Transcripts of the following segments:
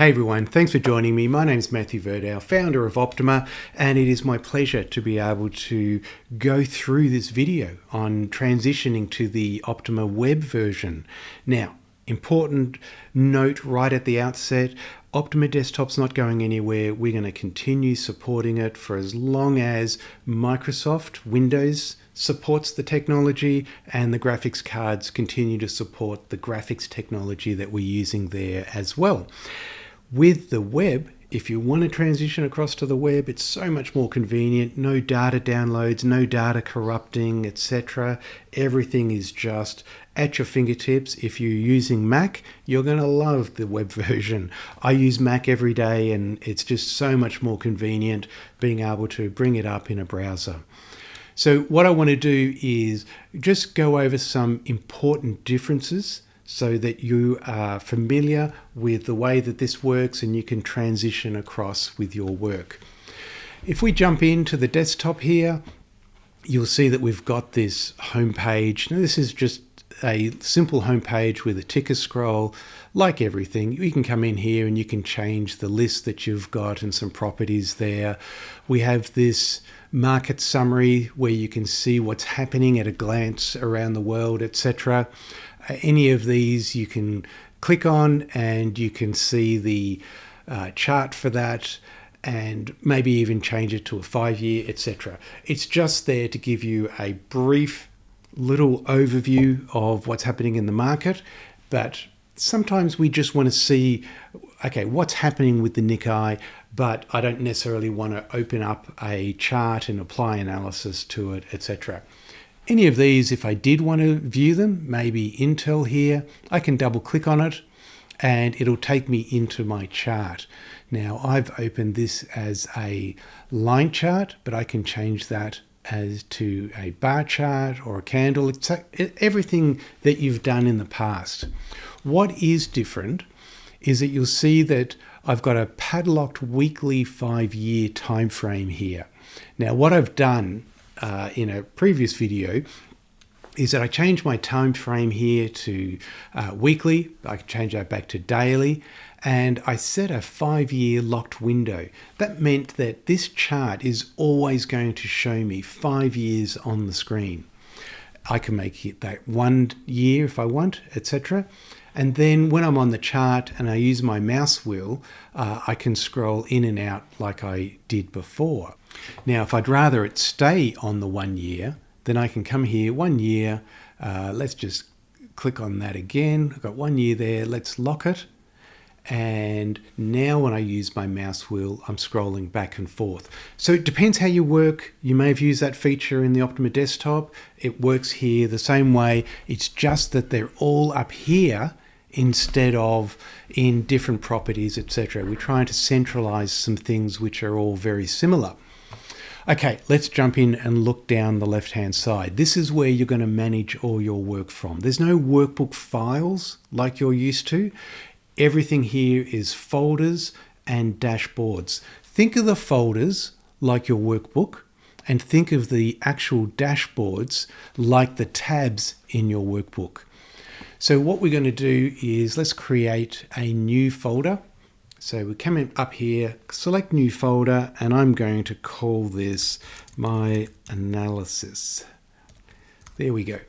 Hey everyone, thanks for joining me. My name is Mathew Verdouw, founder of Optuma, and it is my pleasure to be able to go through this video on transitioning to the Optuma Web version. Now, important note right at the outset, Optuma Desktop's not going anywhere. We're going to continue supporting it for as long as Microsoft Windows supports the technology and the graphics cards continue to support the graphics technology that we're using there as well. With the web, if you want to transition across to the web, it's so much more convenient. No data downloads, no data corrupting, etc. Everything is just at your fingertips. If you're using Mac, you're going to love the web version. I use Mac every day and it's just so much more convenient being able to bring it up in a browser. So what I want to do is just go over some important differences so that you are familiar with the way that this works and you can transition across with your work. If we jump into the desktop here, you'll see that we've got this home page. Now this is just a simple home page with a ticker scroll. Like everything, you can come in here and you can change the list that you've got and some properties there. We have this market summary where you can see what's happening at a glance around the world, etc. Any of these you can click on and you can see the chart for that and maybe even change it to a 5-year, etc. It's just there to give you a brief little overview of what's happening in the market, but sometimes we just want to see, okay, what's happening with the Nikkei, but I don't necessarily want to open up a chart and apply analysis to it, etc. Any of these, if I did want to view them, maybe Intel here, I can double click on it and it'll take me into my chart. Now I've opened this as a line chart, but I can change that as to a bar chart or a candle. It's everything that you've done in the past. What is different is that you'll see that I've got a padlocked weekly 5-year time frame here. Now what I've done in a previous video is that I changed my time frame here to weekly. I can change that back to daily, and I set a 5-year locked window. That meant that this chart is always going to show me 5 years on the screen. I can make it that 1 year if I want, etc. And then when I'm on the chart and I use my mouse wheel, I can scroll in and out like I did before. Now, if I'd rather it stay on the 1 year, then I can come here, 1 year. Let's just click on that again. I've got 1 year there. Let's lock it. And now when I use my mouse wheel, I'm scrolling back and forth. So it depends how you work. You may have used that feature in the Optuma Desktop. It works here the same way. It's just that they're all up here instead of in different properties, etc. We're trying to centralize some things which are all very similar. Okay, let's jump in and look down the left-hand side. This is where you're going to manage all your work from. There's no workbook files like you're used to. Everything here is folders and dashboards. Think of the folders like your workbook and think of the actual dashboards like the tabs in your workbook. So what we're going to do is let's create a new folder. So we come in up here, select new folder, and I'm going to call this my analysis. There we go.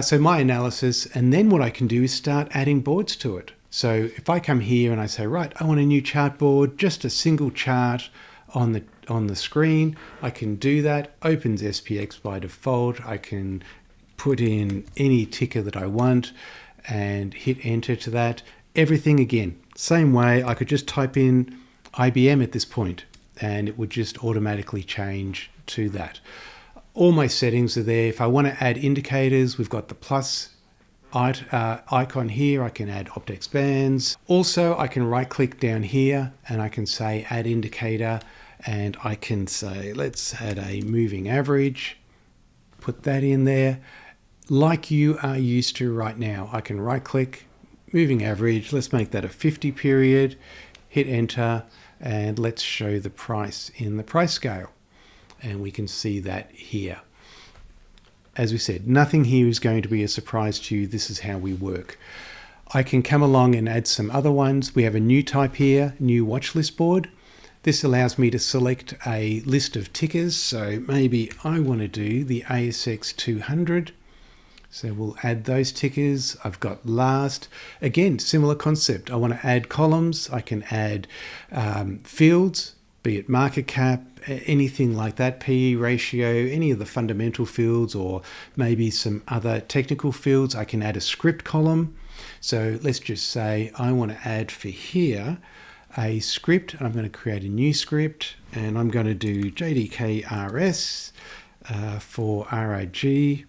So my analysis, and then what I can do is start adding boards to it. So if I come here and I say, right, I want a new chart board, just a single chart on the screen, I can do that. Opens SPX by default. I can put in any ticker that I want and hit enter to that. Everything again, same way. I could just type in IBM at this point and it would just automatically change to that. All my settings are there. If I want to add indicators, we've got the plus icon here. I can add Optex bands. Also, I can right click down here and I can say add indicator, and I can say, let's add a moving average, put that in there. Like you are used to right now, I can right click, moving average, let's make that a 50 period, hit enter, and let's show the price in the price scale. And we can see that here. As we said, nothing here is going to be a surprise to you. This is how we work. I can come along and add some other ones. We have a new type here, new watchlist board. This allows me to select a list of tickers. So maybe I want to do the ASX 200. So we'll add those tickers. I've got last. Again, similar concept. I want to add columns. I can add fields, be it market cap, anything like that, PE ratio, any of the fundamental fields, or maybe some other technical fields. I can add a script column. So let's just say I want to add for here a script. I'm going to create a new script, and I'm going to do JDKRS for RIG,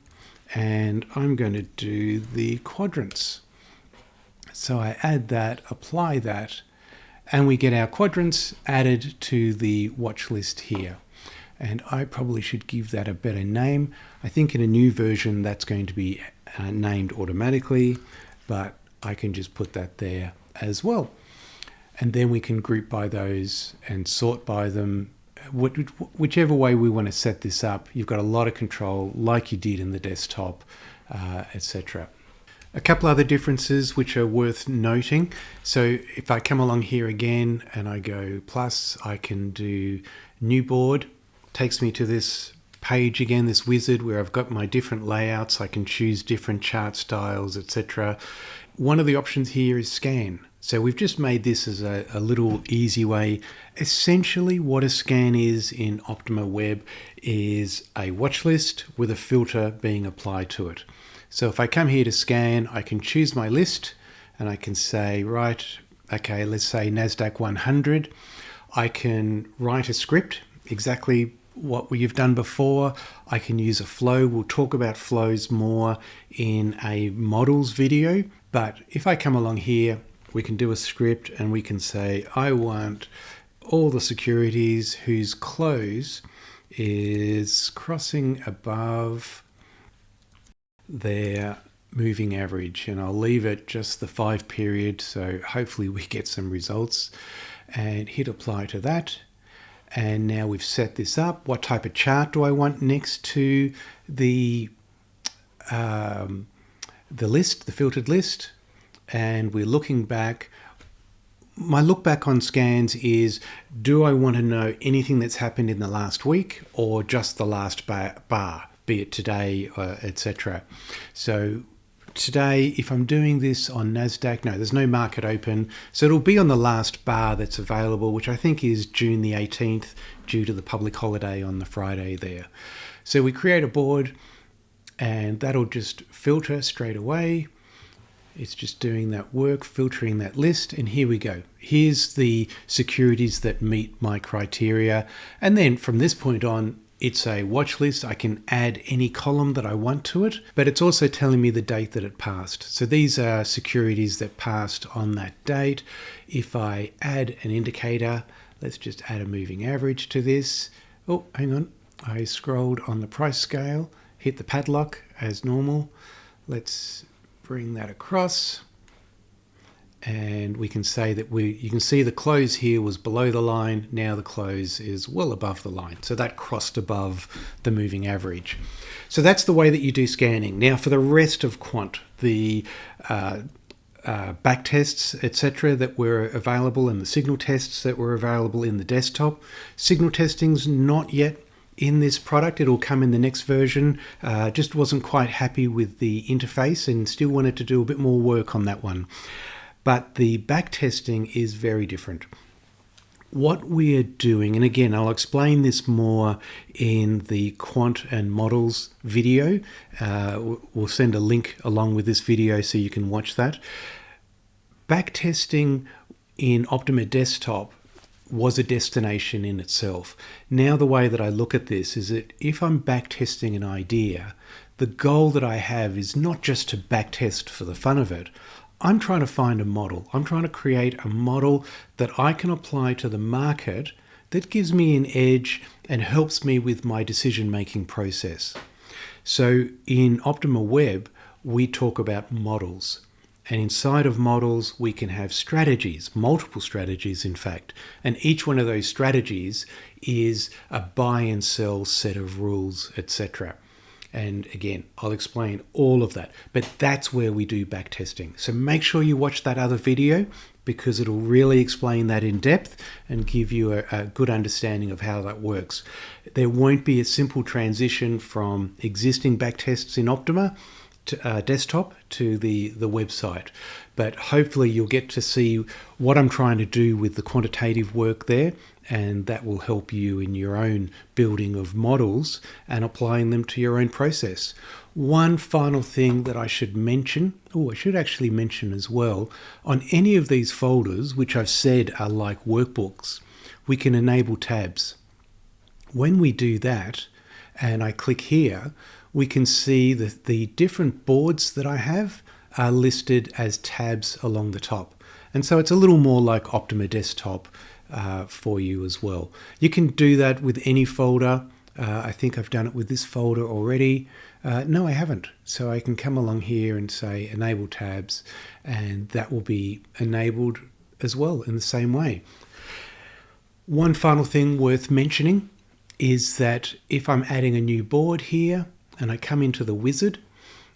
and I'm going to do the quadrants. So I add that, apply that, and we get our quadrants added to the watch list here. And I probably should give that a better name. I think in a new version that's going to be named automatically, but I can just put that there as well. And then we can group by those and sort by them. Whichever way we want to set this up, you've got a lot of control like you did in the desktop, etc. A couple other differences which are worth noting. So if I come along here again and I go plus, I can do new board. Takes me to this page again, this wizard where I've got my different layouts. I can choose different chart styles, etc. One of the options here is scan. So we've just made this as a little easy way. Essentially what a scan is in Optuma Web is a watch list with a filter being applied to it. So if I come here to scan, I can choose my list and I can say, right, okay, let's say NASDAQ 100. I can write a script, exactly what we've done before. I can use a flow. We'll talk about flows more in a models video. But if I come along here, we can do a script and we can say, I want all the securities whose close is crossing above their moving average, and I'll leave it just the 5 period, so hopefully we get some results, and hit apply to that. And now we've set this up. What type of chart do I want next to the list, the filtered list? And we're looking back. My look back on scans is, do I want to know anything that's happened in the last week or just the last bar, be it today, etc. So today, if I'm doing this on NASDAQ, no, there's no market open. So it'll be on the last bar that's available, which I think is June the 18th, due to the public holiday on the Friday there. So we create a board and that'll just filter straight away. It's just doing that work, filtering that list, and here we go. Here's the securities that meet my criteria. And then from this point on, it's a watch list. I can add any column that I want to it, but it's also telling me the date that it passed. So these are securities that passed on that date. If I add an indicator, let's just add a moving average to this. Oh, hang on. I scrolled on the price scale, hit the padlock as normal. Let's bring that across, and we can say that you can see the close here was below the line. Now the close is well above the line, so that crossed above the moving average. So that's the way that you do scanning. Now for the rest of quant, the back tests, etc., that were available, and the signal tests that were available in the desktop. Signal testing's not yet in this product. It'll come in the next version. Just wasn't quite happy with the interface and still wanted to do a bit more work on that one. But the back testing is very different. What we're doing, and again, I'll explain this more in the quant and models video. We'll send a link along with this video so you can watch that. Back testing in Optuma Desktop was a destination in itself. Now the way that I look at this is that if I'm backtesting an idea, the goal that I have is not just to backtest for the fun of it. I'm trying to find a model. I'm trying to create a model that I can apply to the market that gives me an edge and helps me with my decision-making process. So in Optuma Web, we talk about models. And inside of models, we can have strategies, multiple strategies, in fact. And each one of those strategies is a buy and sell set of rules, etc. And again, I'll explain all of that, but that's where we do backtesting. So make sure you watch that other video, because it'll really explain that in depth and give you a good understanding of how that works. There won't be a simple transition from existing backtests in Optuma to, desktop to the website, but hopefully you'll get to see what I'm trying to do with the quantitative work there, and that will help you in your own building of models and applying them to your own process. One final thing that I should mention, I should actually mention as well, on any of these folders, which I've said are like workbooks, we can enable tabs. When we do that, and I click here, we can see that the different boards that I have are listed as tabs along the top. And so it's a little more like Optuma Desktop for you as well. You can do that with any folder. I think I've done it with this folder already. No, I haven't. So I can come along here and say enable tabs, and that will be enabled as well in the same way. One final thing worth mentioning is that if I'm adding a new board here and I come into the wizard,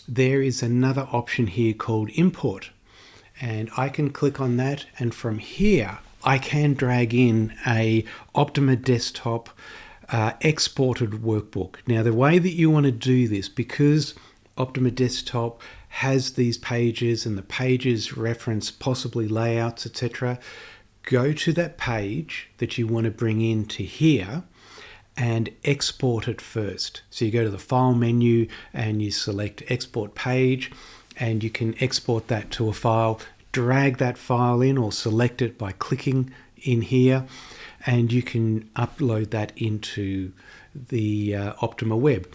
there is another option here called import, and I can click on that, and from here I can drag in a Optuma Desktop exported workbook. Now, the way that you want to do this, because Optuma Desktop has these pages and the pages reference possibly layouts, etc., go to that page that you want to bring into here and export it first. So you go to the file menu and you select export page, and you can export that to a file, drag that file in or select it by clicking in here, and you can upload that into the Optuma Web.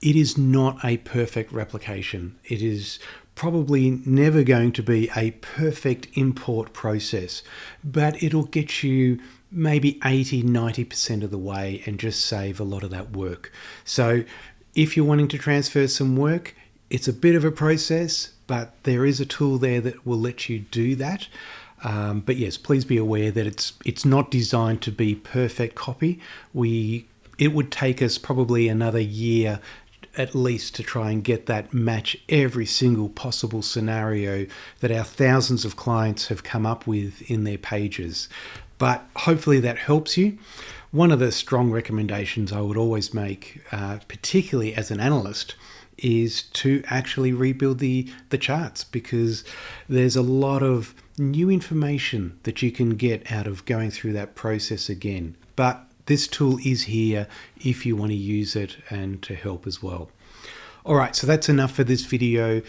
It is not a perfect replication. It is probably never going to be a perfect import process, but it'll get you maybe 80-90% of the way and just save a lot of that work. So if you're wanting to transfer some work, it's a bit of a process, but there is a tool there that will let you do that. But yes, please be aware that it's not designed to be perfect copy. It would take us probably another year at least to try and get that match every single possible scenario that our thousands of clients have come up with in their pages. But hopefully that helps you. One of the strong recommendations I would always make, particularly as an analyst, is to actually rebuild the charts, because there's a lot of new information that you can get out of going through that process again. But this tool is here if you want to use it and to help as well. All right, so that's enough for this video.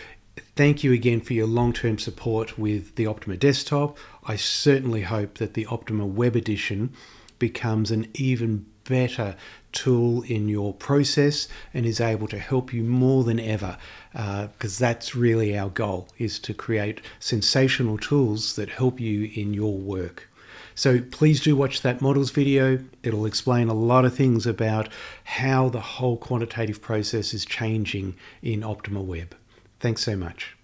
Thank you again for your long-term support with the Optuma Desktop. I certainly hope that the Optuma Web Edition becomes an even better tool in your process and is able to help you more than ever, because that's really our goal, is to create sensational tools that help you in your work. So please do watch that models video. It'll explain a lot of things about how the whole quantitative process is changing in Optuma Web. Thanks so much.